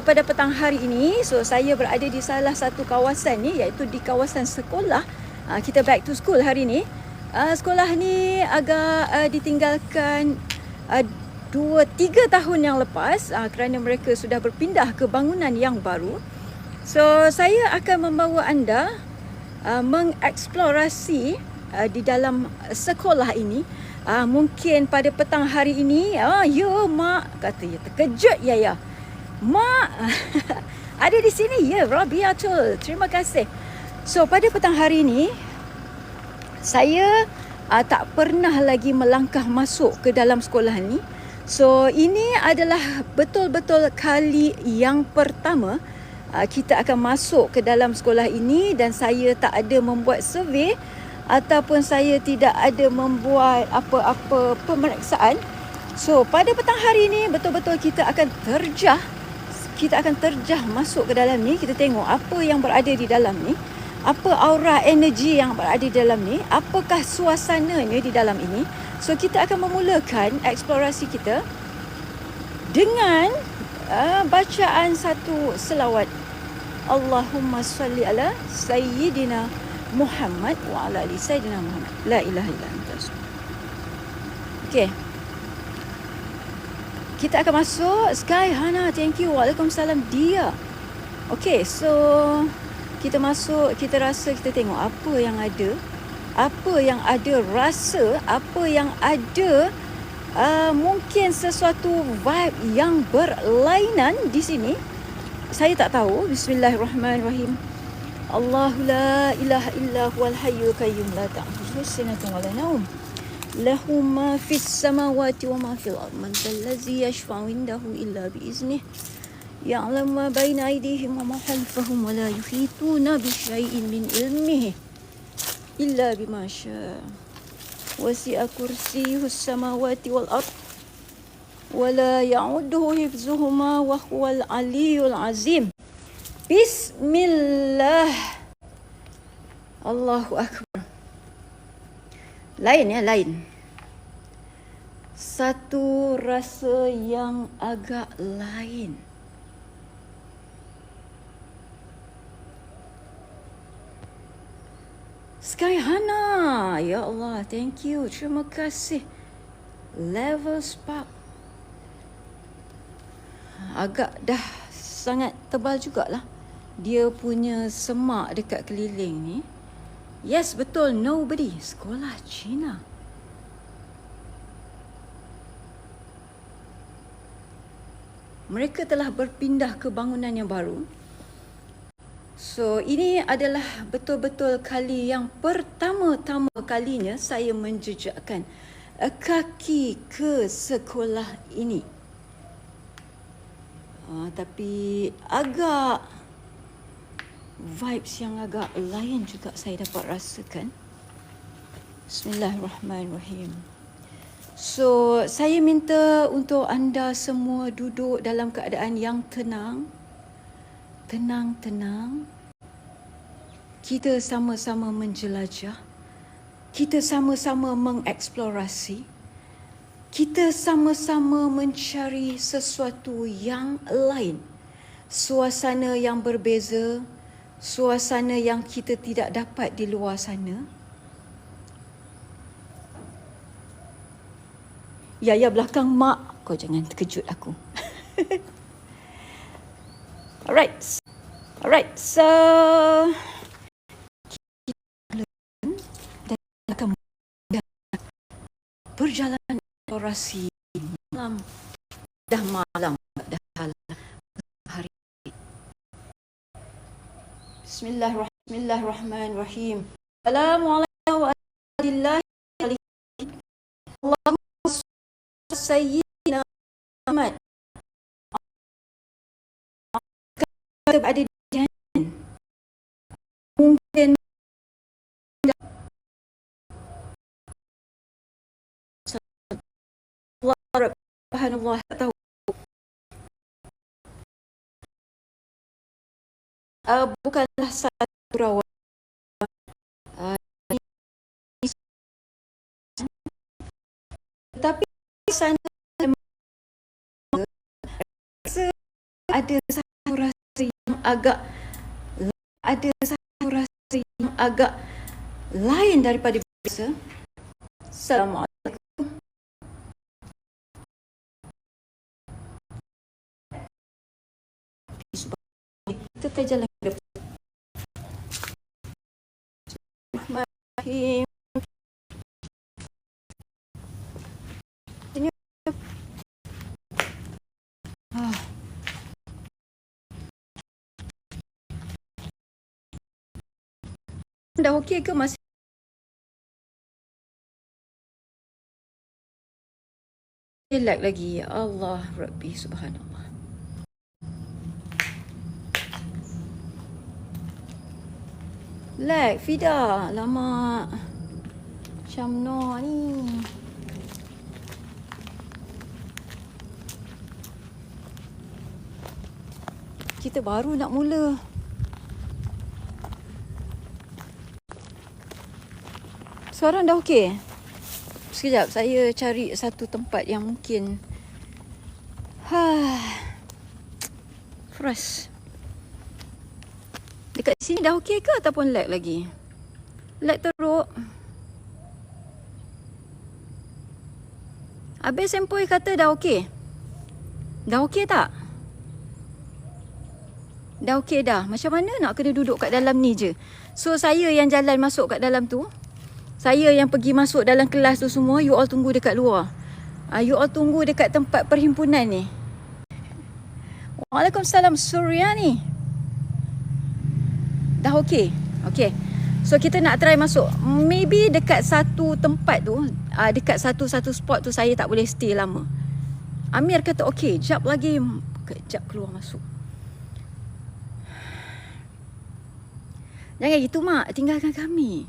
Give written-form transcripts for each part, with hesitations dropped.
Pada petang hari ini, saya berada di salah satu kawasan ni, iaitu di kawasan sekolah. Kita back to school hari ni. Sekolah ni agak ditinggalkan 2-3 tahun yang lepas kerana mereka sudah berpindah ke bangunan yang baru. So, saya akan membawa anda mengeksplorasi di dalam sekolah ini. Mungkin pada petang hari ini, ya mak, kata ya, terkejut ya. Mak, ada di sini ya, Rabiatul. Terima kasih. So, pada petang hari ini, saya tak pernah lagi melangkah masuk ke dalam sekolah ni. So, ini adalah betul-betul kali yang pertama kita akan masuk ke dalam sekolah ini, dan saya tak ada membuat survey ataupun saya tidak ada membuat apa-apa pemeriksaan. So, pada petang hari ini betul-betul kita akan terjah masuk ke dalam ni. Kita tengok apa yang berada di dalam ni, apa aura energi yang berada di dalam ni, apakah suasananya di dalam ini. So, kita akan memulakan eksplorasi kita dengan bacaan satu selawat. Allahumma salli ala Sayyidina Muhammad wa ala ali Sayyidina Muhammad. La ilaha illa anta. Okay. Kita akan masuk. Sky, Hana, thank you. Waalaikumsalam, dia. Okay, so kita masuk, kita rasa, kita tengok apa yang ada. Apa yang ada rasa, apa yang ada mungkin sesuatu vibe yang berlainan di sini. Saya tak tahu. Bismillahirrahmanirrahim. Allahu la ilaha illa huwal hayyul qayyum la ta'khudhuhu sinatun wa la nawm. Lahu ma fis samawati wa ma fil ard. Man allazi yashfa'u indahu illa bi iznih. Ya'lamu ma baina aydihim wa ma khalfahum wa la yuhituna bi syai'in min ilmihi illa bima syaa. Wasi'a kursiyyuhu samawati wal ard wa la ya'uduhu hifzuhuma wa huwal aliyyul azim. Bismillah. Allahu akbar. Lain. Satu rasa yang agak lain. Sky Hana, ya Allah, thank you, terima kasih. Level Spark agak dah sangat tebal jugalah dia punya semak dekat keliling ni. Yes, betul, nobody. Sekolah Cina. Mereka telah berpindah ke bangunan yang baru. So, ini adalah betul-betul kali yang pertama-tama kalinya saya menjejakkan kaki ke sekolah ini. Tapi agak vibes yang agak lain juga saya dapat rasakan. Bismillahirrahmanirrahim. So, saya minta untuk anda semua duduk dalam keadaan yang tenang. Tenang. Kita sama-sama menjelajah. Kita sama-sama mengeksplorasi. Kita sama-sama mencari sesuatu yang lain. Suasana yang berbeza. Suasana yang kita tidak dapat di luar sana. Ya, belakang mak. Kau jangan terkejut aku. Alright, so kita akan perjalanan eksplorasi malam. Dah malam, dah hari. Bismillahirrahmanirrahim. Assalamualaikum warahmatullahi wabarakatuh. Allahumma sayyidina Muhammad. Ada di mungkin Allah tak tahu. Bukanlah satu rawat. Tetapi sana ada agak ada satu rasa yang agak lain daripada biasa. Assalamualaikum. Kita terjalan ke depan. Bismillahirrahmanirrahim. Dah okey ke masih lag lagi? Ya Allah Rabbi subhanallah. Lag Fida, lama Syamno ni. Kita baru nak mula. Sekarang dah okey. Sekejap, saya cari satu tempat yang mungkin fresh. Dekat sini dah okey ke ataupun lag lagi? Lag teruk. Habis sempoi kata dah okey. Dah okey tak? Dah okey dah. Macam mana nak kena duduk kat dalam ni je? So saya yang jalan masuk kat dalam tu. Saya yang pergi masuk dalam kelas tu semua. You all tunggu dekat luar. You all tunggu dekat tempat perhimpunan ni. Waalaikumsalam Suryani. Dah okey? Okey. So kita nak try masuk. Maybe dekat satu tempat tu, dekat satu spot tu saya tak boleh stay lama. Amir kata okey, jap lagi. Kejap keluar masuk. Jangan gitu mak, tinggalkan kami.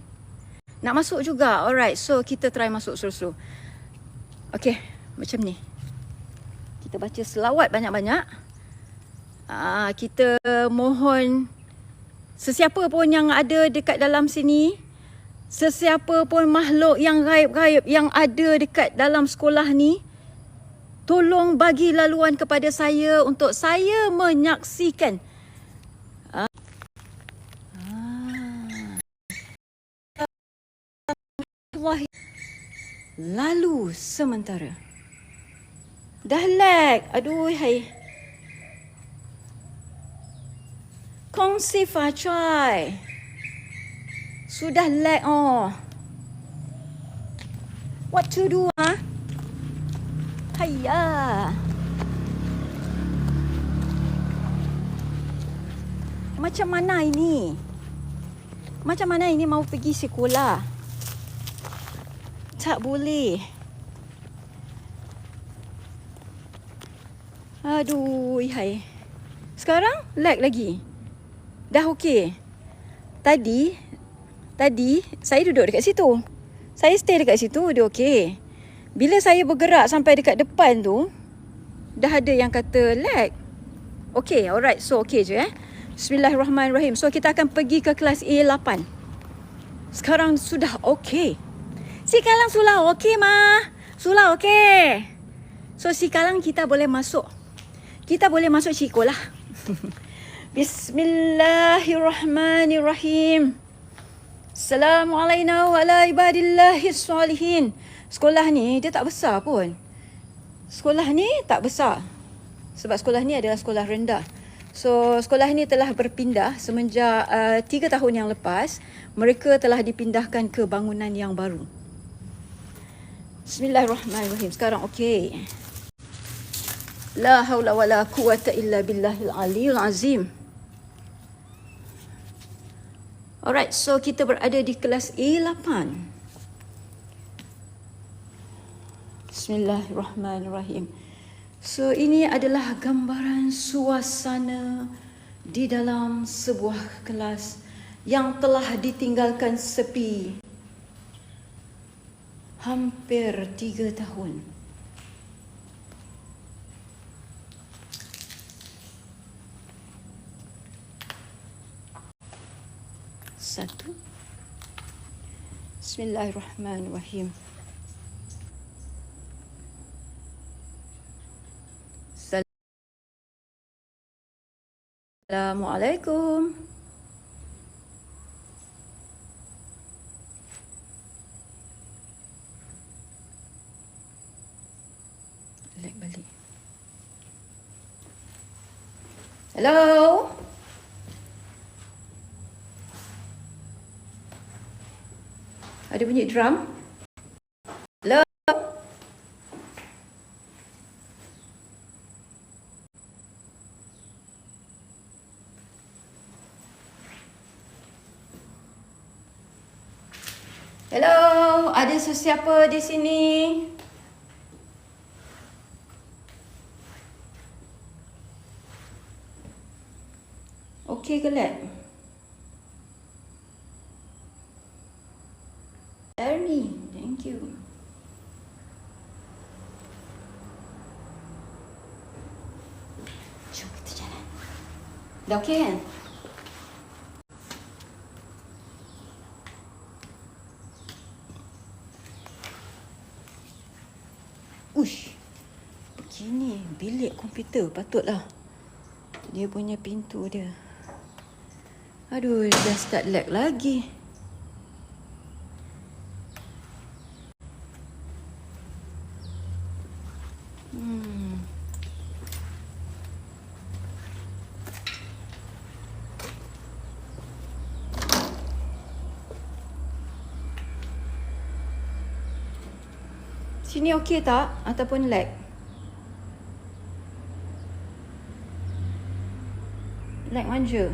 Nak masuk juga. Alright, so kita try masuk slow-slow. Okay, macam ni. Kita baca selawat banyak-banyak. Kita mohon sesiapa pun yang ada dekat dalam sini, sesiapa pun makhluk yang gaib-gaib yang ada dekat dalam sekolah ni, tolong bagi laluan kepada saya untuk saya menyaksikan lalu sementara. Dah lag. Aduh hai. Kongsi Fachai. Sudah lag What to do Hayya. Macam mana ini? Macam mana ini mau pergi sekolah? Tak boleh. Aduh, hai. Sekarang lag lagi. Dah okey. Tadi saya duduk dekat situ. Saya stay dekat situ, dia okey. Bila saya bergerak sampai dekat depan tu, dah ada yang kata lag. Okey, alright. So okey je Bismillahirrahmanirrahim. So kita akan pergi ke kelas A8. Sekarang sudah okey. Sekarang sudah okey mah. Sudah okey. So sekarang kita boleh masuk. Kita boleh masuk sekolah. Bismillahirrahmanirrahim. Assalamualaikum ala ibadillahis salihin. Sekolah ni dia tak besar pun. Sekolah ni tak besar. Sebab sekolah ni adalah sekolah rendah. So sekolah ni telah berpindah semenjak 3 tahun yang lepas. Mereka telah dipindahkan ke bangunan yang baru. Bismillahirrahmanirrahim. Sekarang okey. La haula wala quwata illa billahil aliyul azim. Alright, so kita berada di kelas A8. Bismillahirrahmanirrahim. So ini adalah gambaran suasana di dalam sebuah kelas yang telah ditinggalkan sepi hampir 3 tahun. Satu. Bismillahirrahmanirrahim. Assalamualaikum. Lag balik. Hello? Ada bunyi drum? Hello? Hello? Ada sesiapa di sini? Okey ke lag? Ernie, thank you. Jom kita jalan. Dah okey kan? Ush, begini bilik komputer patutlah. Dia punya pintu dia. Aduh, dah start lag lagi. Sini okey tak? Ataupun lag? Lag manja.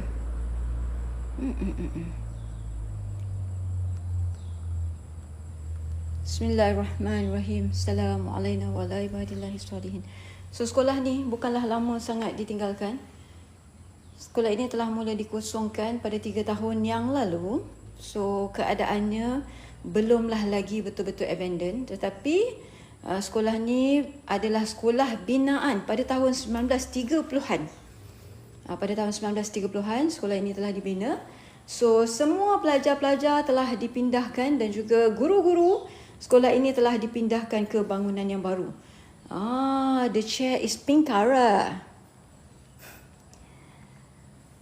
Bismillahirrahmanirrahim. Assalamualaikum warahmatullahi wabarakatuh. So, sekolah ni bukanlah lama sangat ditinggalkan. Sekolah ini telah mula dikosongkan pada 3 tahun yang lalu. So, keadaannya belumlah lagi betul-betul abandon. Tetapi sekolah ni adalah sekolah binaan pada tahun 1930-an. Pada tahun 1930-an, sekolah ini telah dibina. So, semua pelajar-pelajar telah dipindahkan dan juga guru-guru sekolah ini telah dipindahkan ke bangunan yang baru. The chair is pink color.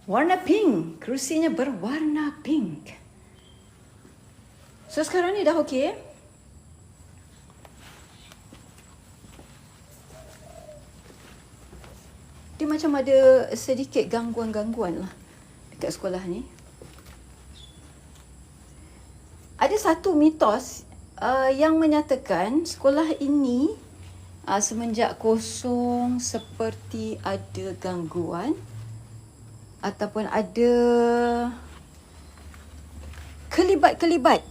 Warna pink. Kerusinya berwarna pink. So, sekarang ni dah okey. Dia macam ada sedikit gangguan-gangguan lah dekat sekolah ni. Ada satu mitos yang menyatakan sekolah ini semenjak kosong seperti ada gangguan ataupun ada kelibat-kelibat.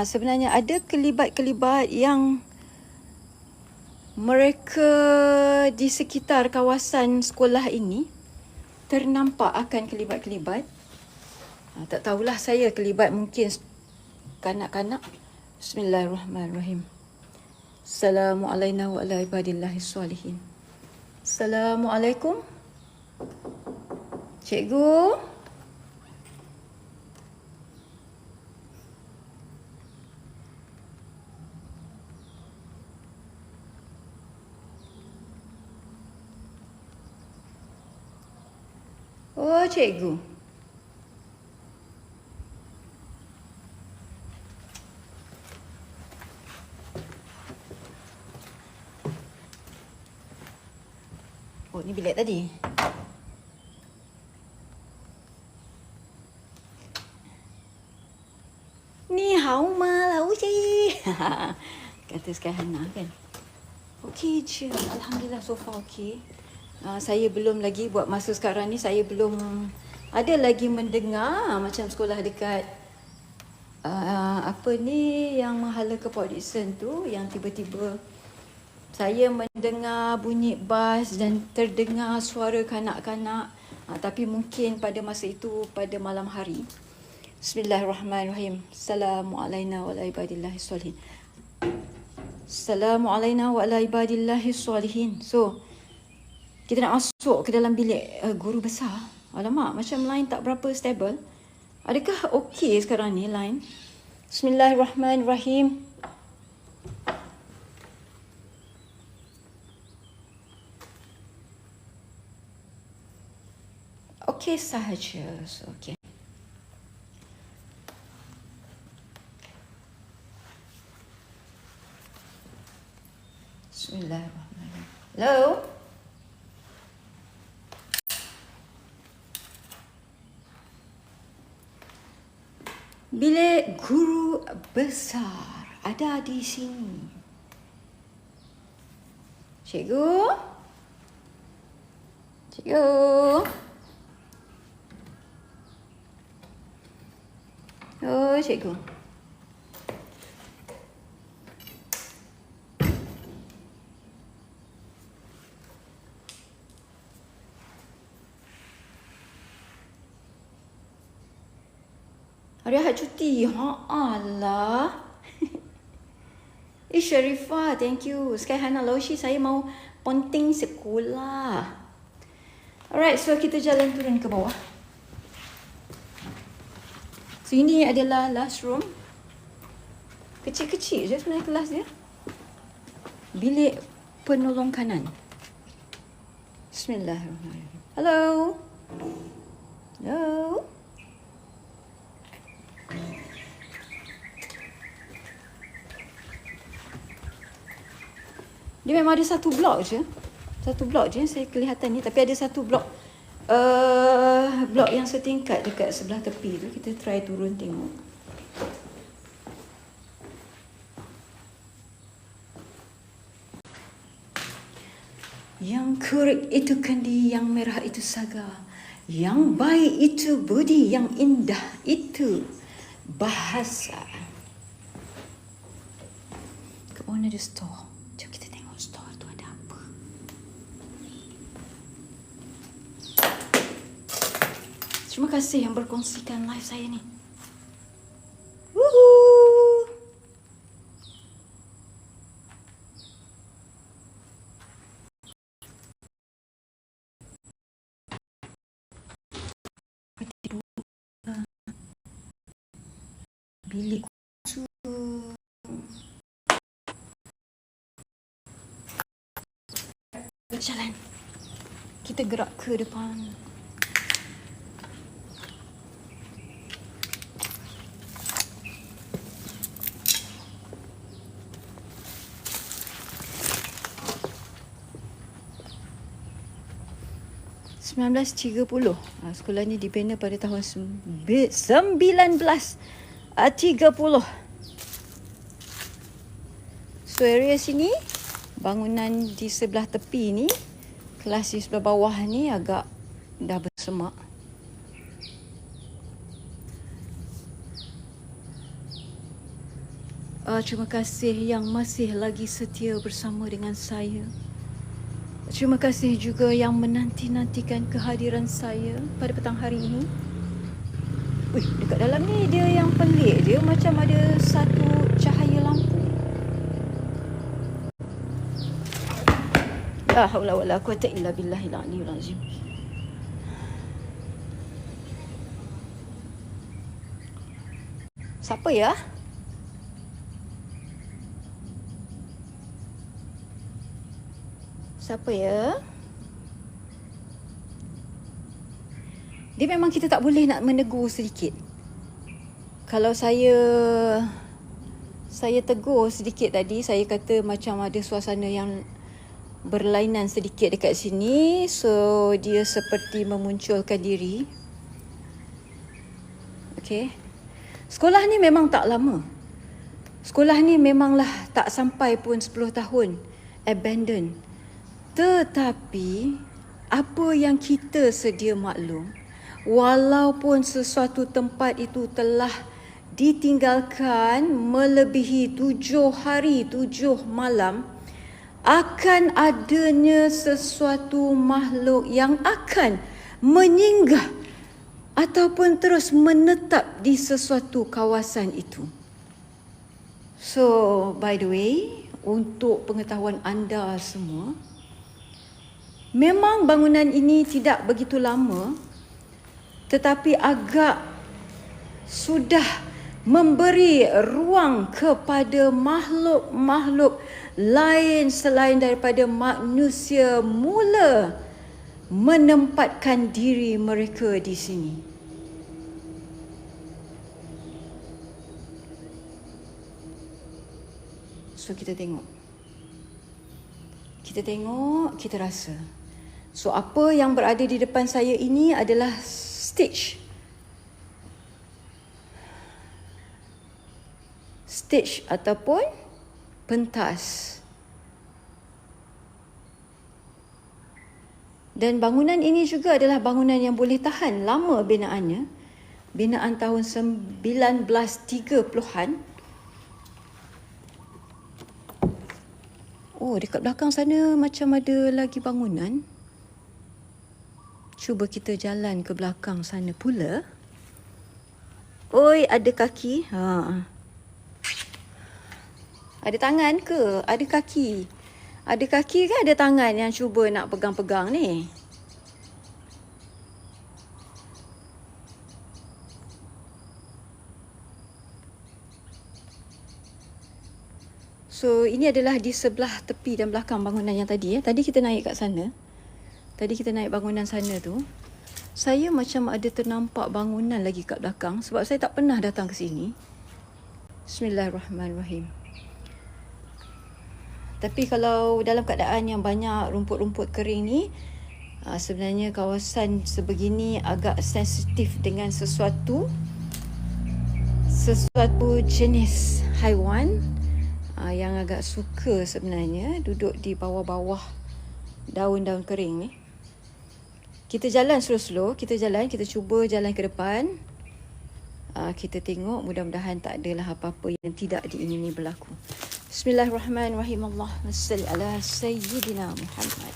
Sebenarnya ada kelibat-kelibat yang mereka di sekitar kawasan sekolah ini ternampak akan kelibat-kelibat. Tak tahulah saya kelibat mungkin kanak-kanak. Bismillahirrahmanirrahim. Assalamualaikum warahmatullahi wabarakatuh. Assalamualaikum. Cikgu. Oh, cikgu. Oh, ni bilik tadi. Ni hao ma lau ji. Kata Sky Hana kan. Okey je. Alhamdulillah so far okey. Saya belum lagi buat masa sekarang ni, saya belum ada lagi mendengar macam sekolah dekat apa ni yang Mahala Keport Dickson tu, yang tiba-tiba saya mendengar bunyi bas dan terdengar suara kanak-kanak. Tapi mungkin pada masa itu pada malam hari. Bismillahirrahmanirrahim. Assalamualaikum warahmatullahi wabarakatuh. Assalamualaikum warahmatullahi wabarakatuh. So, kita nak masuk ke dalam bilik guru besar. Alamak, macam line tak berapa stable. Adakah okey sekarang ni line? Bismillahirrahmanirrahim. okey sahaja. So, okey. Bismillahirrahmanirrahim. Hello? Bilik guru besar ada di sini. Cikgu? Cikgu? Oh, cikgu. Hari Ahad cuti. Alah. Sharifah, thank you. Sky Hana Loshi, saya mau ponting sekolah. Alright, so kita jalan turun ke bawah. So ini adalah last room. Kecil-kecil je sebenarnya kelas dia. Bilik penolong kanan. Bismillahirrahmanirrahim. Hello. Hello. Dia memang ada satu blok je. Satu blok je saya kelihatan ni. Tapi ada satu blok. Blok yang setingkat dekat sebelah tepi tu. Kita try turun tengok. Yang kurik itu kendi, yang merah itu saga. Yang baik itu budi, yang indah itu bahasa. Ke mana ada store? Jom kita tengok store tu ada apa. Terima kasih yang berkongsikan live saya ni. Woohoo! Bilik tu. Berjalan. Kita gerak ke depan. $1930. Sekolah ni dibina pada tahun 1930. So area sini, bangunan di sebelah tepi ni, kelas di sebelah bawah ni agak dah bersemak. Terima kasih yang masih lagi setia bersama dengan saya. Terima kasih juga yang menanti-nantikan kehadiran saya pada petang hari ini. Wih, dekat dalam ni dia yang pelik. Dia macam ada satu cahaya lampu. La haula wala quwata illa billahil aliyyil azim. Siapa ya? Siapa ya? Dia memang kita tak boleh nak menegur sedikit. Kalau saya tegur sedikit tadi, saya kata macam ada suasana yang berlainan sedikit dekat sini. So, dia seperti memunculkan diri. Okay. Sekolah ni memang tak lama. Sekolah ni memanglah tak sampai pun 10 tahun. Abandoned. Tetapi, apa yang kita sedia maklum, walaupun sesuatu tempat itu telah ditinggalkan melebihi 7 hari 7 malam, akan adanya sesuatu makhluk yang akan menyinggah ataupun terus menetap di sesuatu kawasan itu. So, by the way, untuk pengetahuan anda semua, memang bangunan ini tidak begitu lama, tetapi agak sudah memberi ruang kepada makhluk-makhluk lain selain daripada manusia mula menempatkan diri mereka di sini. So kita tengok, kita rasa. So apa yang berada di depan saya ini adalah stage ataupun pentas. Dan bangunan ini juga adalah bangunan yang boleh tahan lama binaannya. Binaan tahun 1930-an. Oh, dekat belakang sana macam ada lagi bangunan. Cuba kita jalan ke belakang sana pula. Oi, ada kaki. Ada tangan ke? Ada kaki? Ada kaki ke ada tangan yang cuba nak pegang-pegang ni? So, ini adalah di sebelah tepi dan belakang bangunan yang tadi. Tadi kita naik kat sana. Tadi kita naik bangunan sana tu. Saya macam ada ternampak bangunan lagi kat belakang sebab saya tak pernah datang ke sini. Bismillahirrahmanirrahim. Tapi kalau dalam keadaan yang banyak rumput-rumput kering ni, sebenarnya kawasan sebegini agak sensitif dengan sesuatu jenis haiwan yang agak suka sebenarnya duduk di bawah-bawah daun-daun kering ni. Kita jalan slow-slow, kita cuba jalan ke depan. Kita tengok, mudah-mudahan tak adalah apa-apa yang tidak diingini berlaku. Bismillahirrahmanirrahim. Allahumma salli ala Sayyidina Muhammad.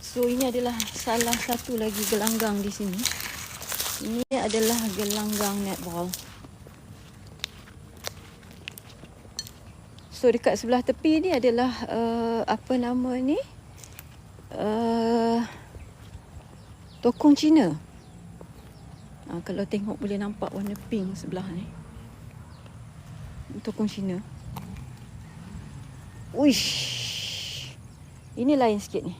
So ini adalah salah satu lagi gelanggang di sini. Ini adalah gelanggang netball. So dekat sebelah tepi ni adalah apa nama ni? Tokong Cina. Kalau tengok boleh nampak warna pink sebelah ni. Tokong Cina. Uish. Ini lain sikit ni.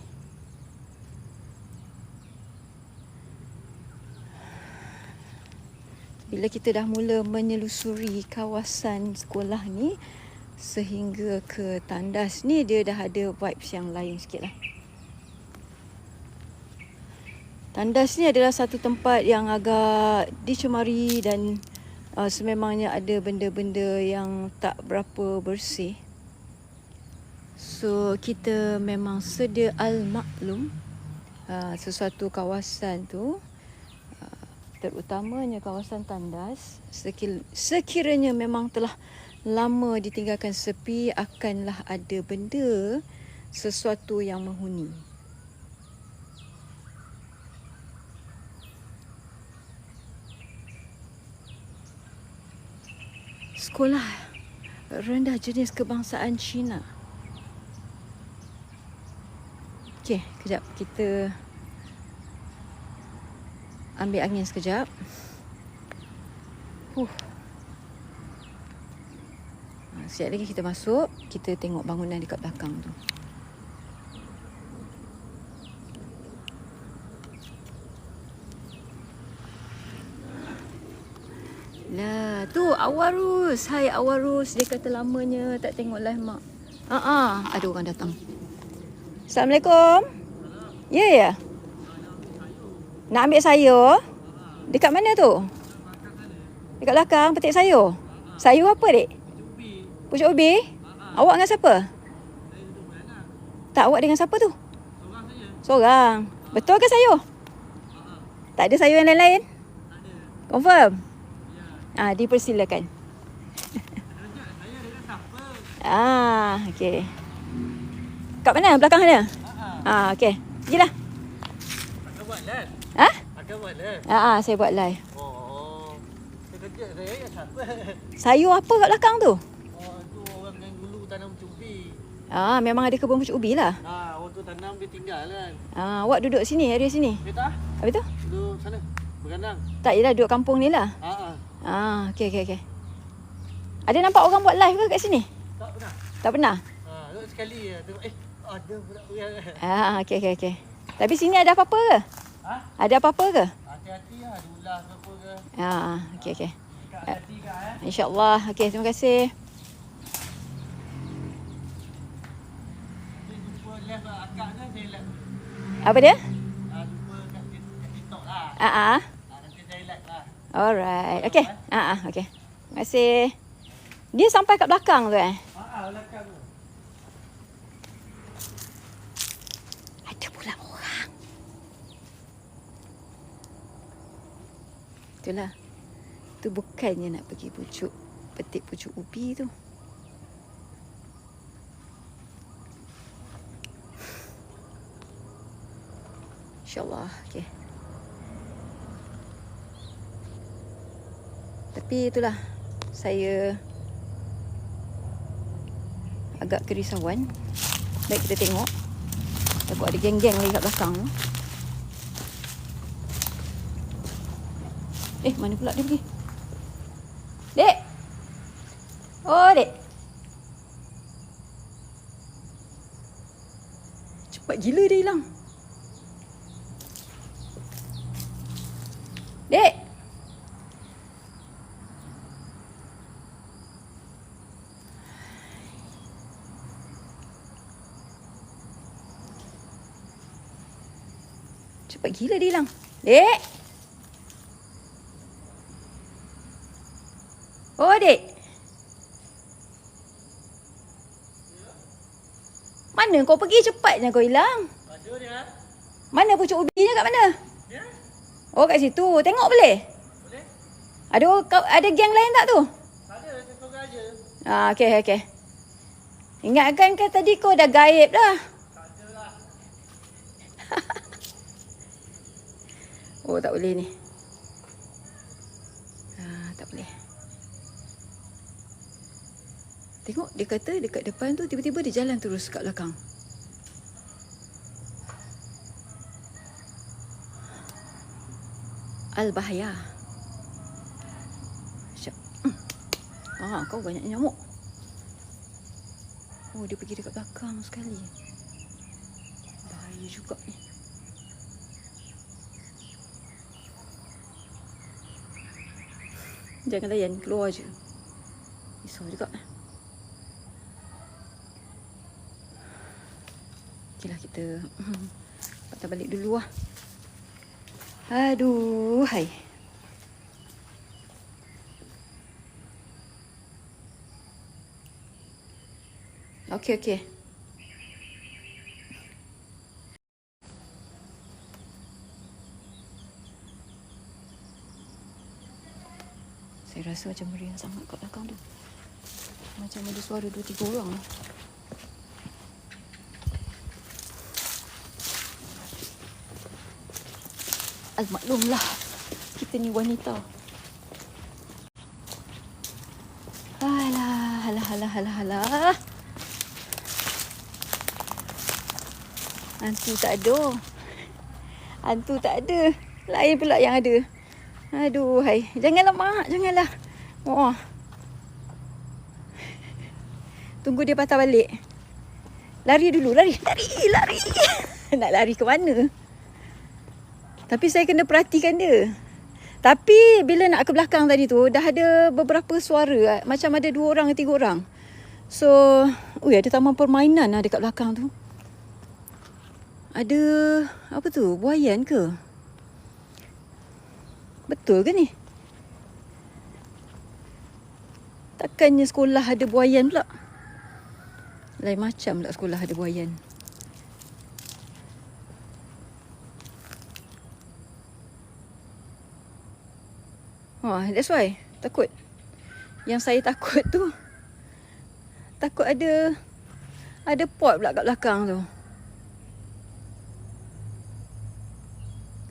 Bila kita dah mula menyelusuri kawasan sekolah ni sehingga ke tandas ni, dia dah ada vibes yang lain sikit lah. Tandas ni adalah satu tempat yang agak dicemari dan sememangnya ada benda-benda yang tak berapa bersih. So kita memang sedia al-maklum sesuatu kawasan tu, terutamanya kawasan tandas, sekiranya memang telah lama ditinggalkan sepi, akanlah ada benda, sesuatu yang menghuni. Sekolah rendah jenis kebangsaan Cina. Okey, kejap kita ambil angin sekejap. Sekejap lagi kita masuk, kita tengok bangunan dekat belakang tu. Lah, tu Awarus. Hai Awarus, dia kata lamanya tak tengok live mak. Ada orang datang. Assalamualaikum. Ya, ya. Nak ambil sayur? Dekat mana tu? Dekat belakang, petik sayur. Sayur apa, Dek? Pucuk ubi. Awak dengan siapa? Tak, awak dengan siapa tu? Seorang. Betul ke sayur? Tak ada sayur yang lain-lain? Confirm? Dipersilakan. Okey. Kat mana? Belakang mana? Okey. Pergilah. Akan buat live? Akan buat live? Saya buat live. Saya kejut saya kat siapa? Sayur apa kat belakang tu? Tu orang yang dulu tanam ubi. Memang ada kebun pucuk ubi lah. Orang tu tanam dia tinggal kan. Awak duduk sini, area sini? Dia tak? Habis tu? Duduk sana, bergandang. Tak, yelah duduk kampung ni lah. Okey, okey, okey. Ada nampak orang buat live ke kat sini? Tak pernah. Tak pernah? Tengok sekali je. Tengok, ada pula orang. Okey, okey, okey. Tapi sini ada apa-apa ke? Ha? Ada apa-apa ke? Hati-hati lah. Ada ular ke apa ke. Okey, okey. Hati-hati kak InsyaAllah. Okey, terima kasih. Dia jumpa live akak ke saya live? Apa dia? Jumpa kat TikTok lah. Nanti saya live lah. Alright. Okey. Okey. Terima kasih. Dia sampai kat belakang tu Belakang tu. Ada pula orang. Itulah. Tu bukannya nak pergi petik pucuk ubi tu. InsyaAllah. Okey. Tapi itulah. Saya agak kerisauan. Baik, kita tengok. Takut ada geng-geng lagi kat belakang tu. Mana pula dia pergi? Dek! Oh, Dek! Cepat gila dia hilang. Dek! Cepat gila dia hilang. Dek! Oh, Dek! Mana kau pergi? Cepatnya kau hilang. Ada dia. Mana pucuk ubinya, kat mana? Ya? Oh, kat situ. Tengok boleh? Boleh? Ada geng lain tak tu? Tak ada. Saya seorang aja. Okey, okey. Ingatkan kan tadi kau dah gaib dah. Tak ada lah. Oh, tak boleh ni. Tak boleh. Tengok, dia kata dekat depan tu tiba-tiba dia jalan terus kat belakang. Al-Bahaya. Sekejap. Kau banyak nyamuk. Oh, dia pergi dekat belakang sekali. Bahaya juga ni. Jangan layan, keluar je. Risau juga. Okeylah, kita patah balik dulu lah. Aduh, hai. Okey, okey. Saya rasa macam meriah sangat kat belakang tu. Macam ada suara 2-3 orang. Maklumlah, kita ni wanita. Alah. Hantu tak ada. Lain pula yang ada. Aduh, hai. Janganlah, Mak. Janganlah. Oh. Tunggu dia patah balik. Lari dulu. Lari. Nak lari ke mana? Tapi saya kena perhatikan dia. Tapi bila nak ke belakang tadi tu, dah ada beberapa suara. Macam ada 2 orang ke 3 orang. So, ada taman permainan lah dekat belakang tu. Ada, apa tu? Buaian ke? Betul ke ni? Takkannya sekolah ada buaian pula? Lain macam pula sekolah ada buaian. That's why. Takut. Yang saya takut tu, takut ada pot pula kat belakang tu.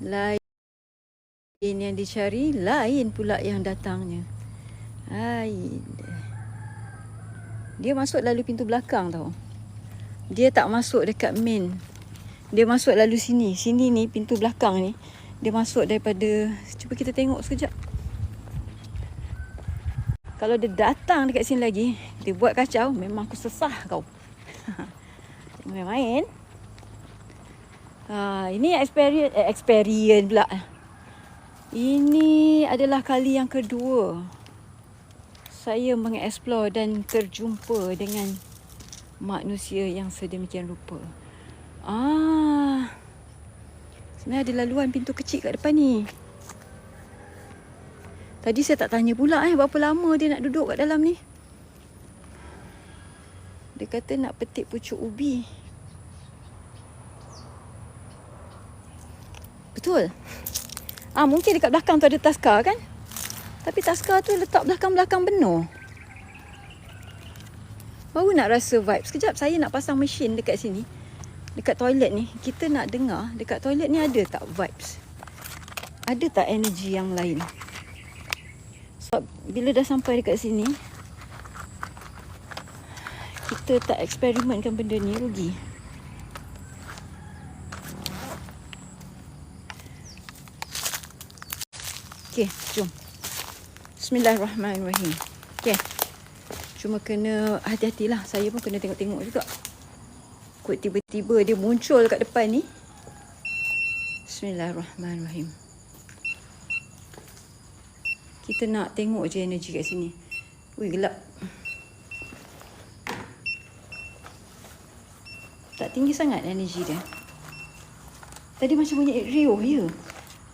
Lain yang dicari, lain pula yang datangnya. Dia masuk lalu pintu belakang tau. Dia tak masuk dekat main. Dia masuk lalu sini. Sini ni, pintu belakang ni. Dia masuk daripada... Cuba kita tengok sekejap. Kalau dia datang dekat sini lagi, dia buat kacau, memang aku sesah kau. Jangan main. Ini experience pula. Ini adalah kali yang kedua saya mengeksplor dan terjumpa dengan manusia yang sedemikian rupa. Sebenarnya ada laluan pintu kecil kat depan ni. Tadi saya tak tanya pula berapa lama dia nak duduk kat dalam ni. Dia kata nak petik pucuk ubi. Betul. Mungkin dekat belakang tu ada taska kan? Tapi taska tu letak belakang-belakang benur. Baru nak rasa vibe. Sekejap saya nak pasang mesin dekat sini. Dekat toilet ni. Kita nak dengar dekat toilet ni ada tak vibes? Ada tak energi yang lain? Sebab bila dah sampai dekat sini, kita tak eksperimenkan benda ni rugi. Okay, jom. Bismillahirrahmanirrahim. Okay. Cuma kena hati-hatilah. Saya pun kena tengok-tengok juga. Kut tiba-tiba dia muncul kat depan ni. Bismillahirrahmanirrahim. Kita nak tengok je energi kat sini. Ui, gelap. Tak tinggi sangat energi dia. Tadi macam bunyi riuh ya.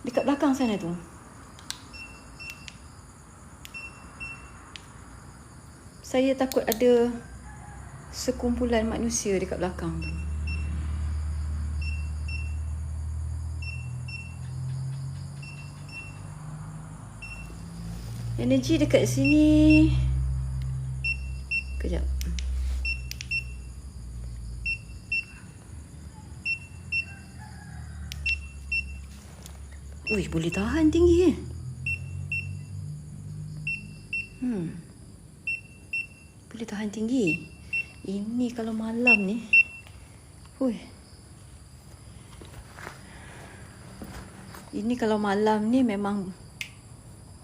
Dekat belakang sana tu. Saya takut ada sekumpulan manusia dekat belakang tu. Energi dekat sini. Kejap. Ui, boleh tahan tinggi Boleh tahan tinggi. Ini kalau malam ni. Ini kalau malam ni memang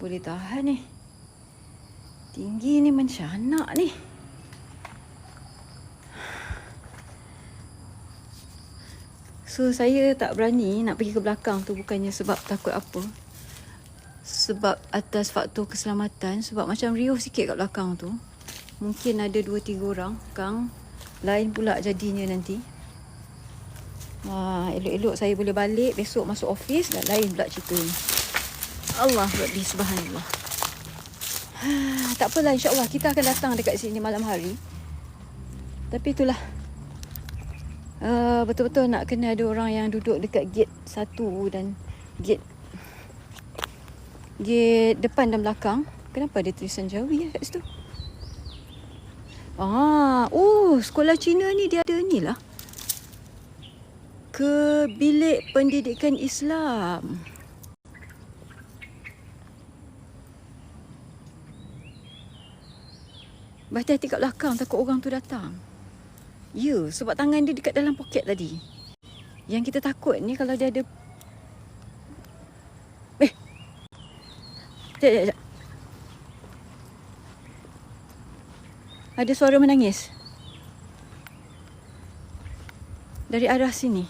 boleh tahan ni. Tinggi ni mencanak ni. So saya tak berani nak pergi ke belakang tu, bukannya sebab takut apa. Sebab atas faktor keselamatan. Sebab macam riuh sikit kat belakang tu. Mungkin ada 2-3 orang kang lain pula jadinya nanti. Elok-elok saya boleh balik besok masuk office dan lain pula cerita ni. Allah Rabbi subhanallah. Tak apalah, insyaAllah kita akan datang dekat sini malam hari. Tapi itulah, betul-betul nak kena ada orang yang duduk dekat gate 1 dan gate depan dan belakang. Kenapa ada tulisan Jawi kat situ? Sekolah Cina ni dia ada ni lah. Ke bilik pendidikan Islam. Berhati-hati kat belakang, takut orang tu datang. Ya, sebab tangan dia dekat dalam poket tadi. Yang kita takut ni kalau dia ada... Sekejap. Ada suara menangis. Dari arah sini.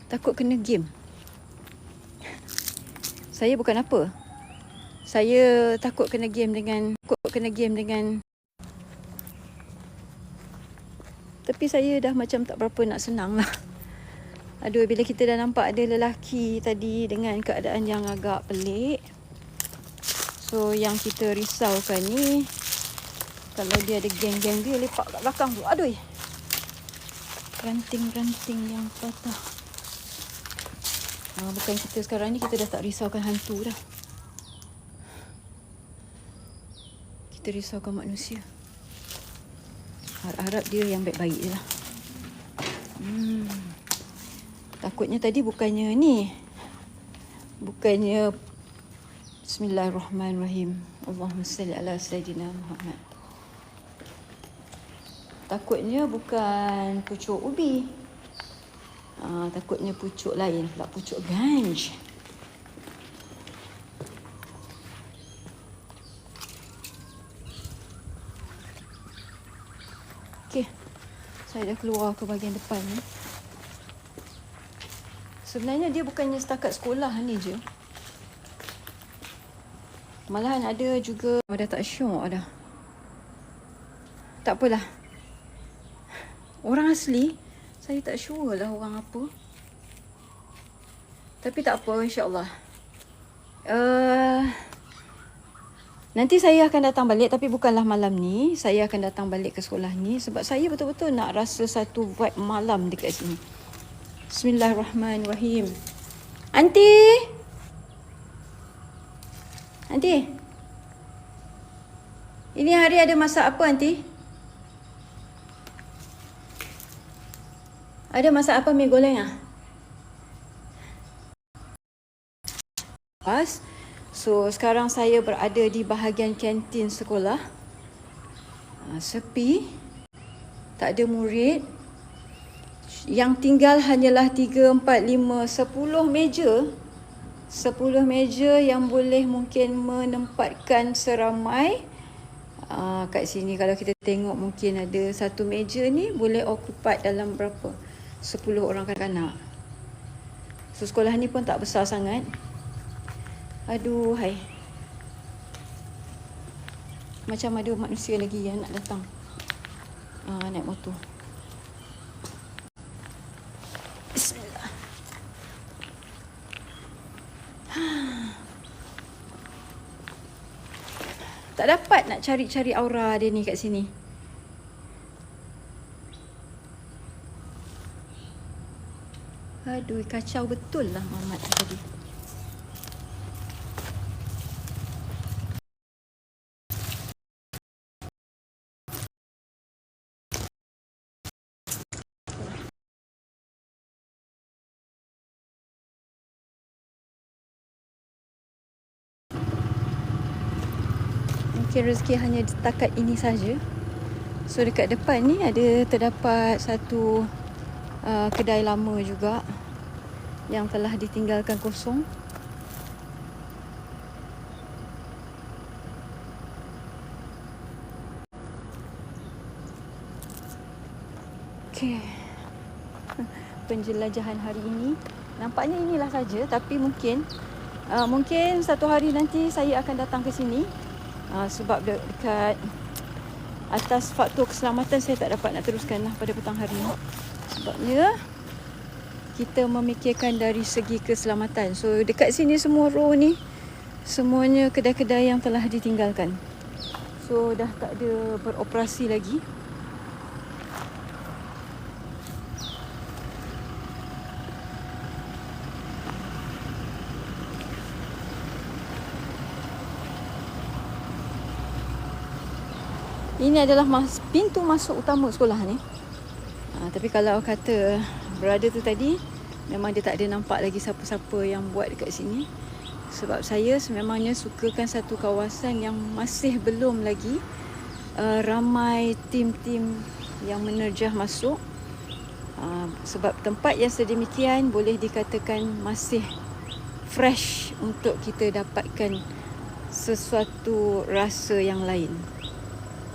Takut kena game. Saya bukan apa. Saya takut kena game dengan... Tapi saya dah macam tak berapa nak senang lah. Aduh, bila kita dah nampak ada lelaki tadi dengan keadaan yang agak pelik. So, yang kita risaukan ni, kalau dia ada geng-geng dia lepak kat belakang tu. Aduh. Ranting-ranting yang patah. Bukan kita sekarang ni, kita dah tak risaukan hantu dah. Kita risaukan manusia. Harap-harap dia yang baik-baik je lah. Takutnya tadi bukannya ni. Bukannya Bismillahirrahmanirrahim. Allahumma salli ala Sayyidina Muhammad. Takutnya bukan pucuk ubi. Takutnya pucuk lain pula, pucuk ganj. Okey, saya dah keluar ke bahagian depan ni. Sebenarnya dia bukannya setakat sekolah ni je. Malahan ada juga, dah tak syok dah. Tak apalah. Orang asli, saya tak sure lah orang apa. Tapi tak apa, insyaAllah. Nanti saya akan datang balik, tapi bukanlah malam ni. Saya akan datang balik ke sekolah ni sebab saya betul-betul nak rasa satu vibe malam dekat sini. Bismillahirrahmanirrahim. Aunty! Aunty! Ini hari ada masak apa, Aunty? Ada masak apa, mi goreng ah? So, sekarang saya berada di bahagian kantin sekolah. Sepi. Tak ada murid. Yang tinggal hanyalah 3, 4, 5, 10 meja. 10 meja yang boleh mungkin menempatkan seramai. Kat sini kalau kita tengok mungkin ada satu meja ni boleh occupied dalam berapa? 10 orang kanak-kanak. So, sekolah ni pun tak besar sangat. Aduh, hai. Macam ada manusia lagi yang nak datang. Naik motor. Bismillah. Tak dapat nak cari-cari aura dia ni kat sini. Aduh, kacau betul lah Mamat tadi. Mungkin rezeki hanya setakat ini saja. So dekat depan ni ada terdapat satu kedai lama juga yang telah ditinggalkan kosong. Okey. Penjelajahan hari ini nampaknya inilah saja, tapi mungkin satu hari nanti saya akan datang ke sini. Sebab dekat atas faktor keselamatan saya tak dapat nak teruskan lah pada petang hari ni. Sebabnya kita memikirkan dari segi keselamatan. So dekat sini semua row ni semuanya kedai-kedai yang telah ditinggalkan. So dah tak ada beroperasi lagi. Ini adalah pintu masuk utama sekolah ni. Tapi kalau kata brother tu tadi, memang dia tak ada nampak lagi siapa-siapa yang buat dekat sini. Sebab saya sememangnya sukakan satu kawasan yang masih belum lagi ramai tim-tim yang menerjah masuk. Sebab tempat yang sedemikian boleh dikatakan masih fresh untuk kita dapatkan sesuatu rasa yang lain.